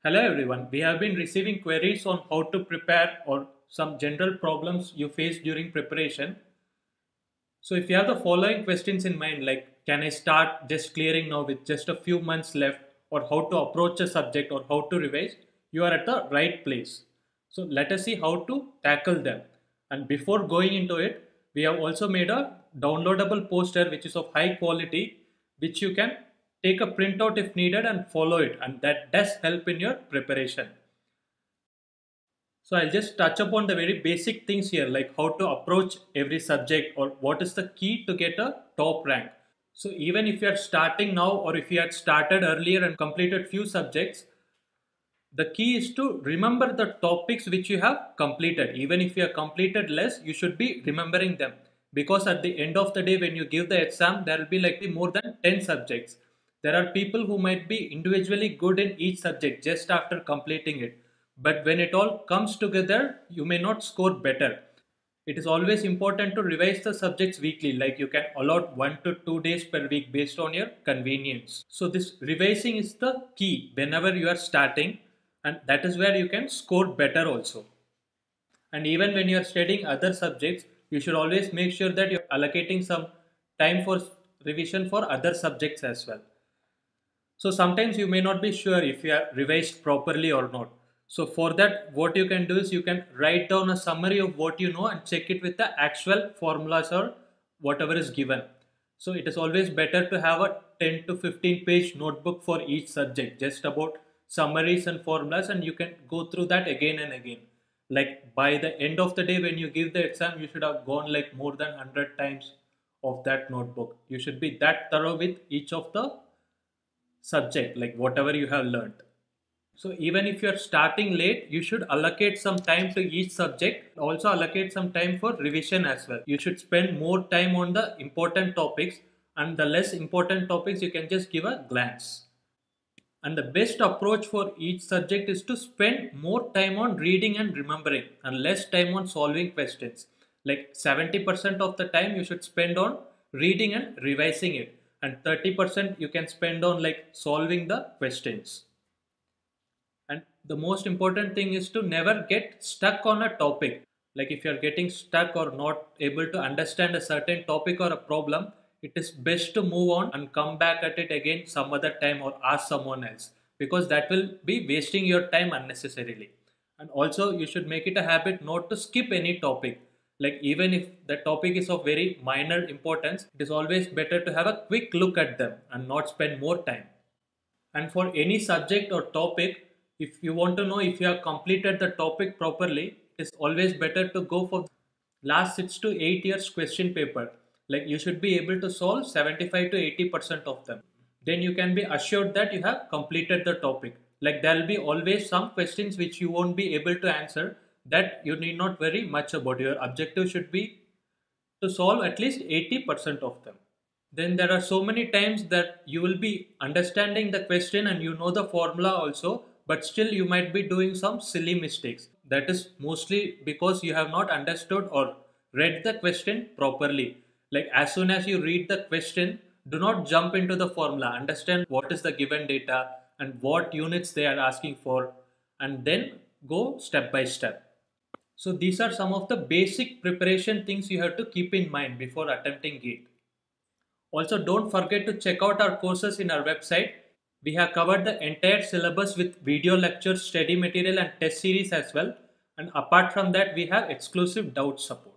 Hello everyone, we have been receiving queries on how to prepare or some general problems you face during preparation. So if you have the following questions in mind, like can I start just clearing now with just a few months left, or how to approach a subject, or how to revise, you are at the right place. So let us see how to tackle them. And before going into it, we have also made a downloadable poster which is of high quality, which you can take a printout if needed and follow it, and that does help in your preparation. So I'll just touch upon the very basic things here, like how to approach every subject or what is the key to get a top rank. So even if you are starting now, or if you had started earlier and completed few subjects, the key is to remember the topics which you have completed. Even if you have completed less, you should be remembering them, because at the end of the day when you give the exam, there will be likely more than 10 subjects. There are people who might be individually good in each subject just after completing it, but when it all comes together, you may not score better. It is always important to revise the subjects weekly, like you can allot 1 to 2 days per week based on your convenience. So this revising is the key whenever you are starting, and that is where you can score better also. And even when you are studying other subjects, you should always make sure that you're allocating some time for revision for other subjects as well. So sometimes you may not be sure if you have revised properly or not. So for that, what you can do is you can write down a summary of what you know and check it with the actual formulas or whatever is given. So it is always better to have a 10 to 15 page notebook for each subject, just about summaries and formulas, and you can go through that again and again. Like by the end of the day when you give the exam, you should have gone like more than 100 times of that notebook. You should be that thorough with each of the subject, like whatever you have learned. So even if you are starting late, you should allocate some time to each subject. Also allocate some time for revision as well. You should spend more time on the important topics, and the less important topics you can just give a glance. And the best approach for each subject is to spend more time on reading and remembering and less time on solving questions. Like 70% of the time you should spend on reading and revising it, and 30% you can spend on like solving the questions. And the most important thing is to never get stuck on a topic. Like if you're getting stuck or not able to understand a certain topic or a problem, it is best to move on and come back at it again some other time or ask someone else, because that will be wasting your time unnecessarily. And also you should make it a habit not to skip any topic. Like even if the topic is of very minor importance, it is always better to have a quick look at them and not spend more time. And for any subject or topic, if you want to know if you have completed the topic properly, it is always better to go for last 6 to 8 years question paper. Like you should be able to solve 75 to 80% of them. Then you can be assured that you have completed the topic. Like there will be always some questions which you won't be able to answer, that you need not worry much about. Your objective should be to solve at least 80% of them. Then there are so many times that you will be understanding the question and you know the formula also, but still you might be doing some silly mistakes. That is mostly because you have not understood or read the question properly. Like as soon as you read the question, do not jump into the formula. Understand what is the given data and what units they are asking for, and then go step by step. So these are some of the basic preparation things you have to keep in mind before attempting GATE. Also, don't forget to check out our courses in our website. We have covered the entire syllabus with video lectures, study material and test series as well. And apart from that, we have exclusive doubt support.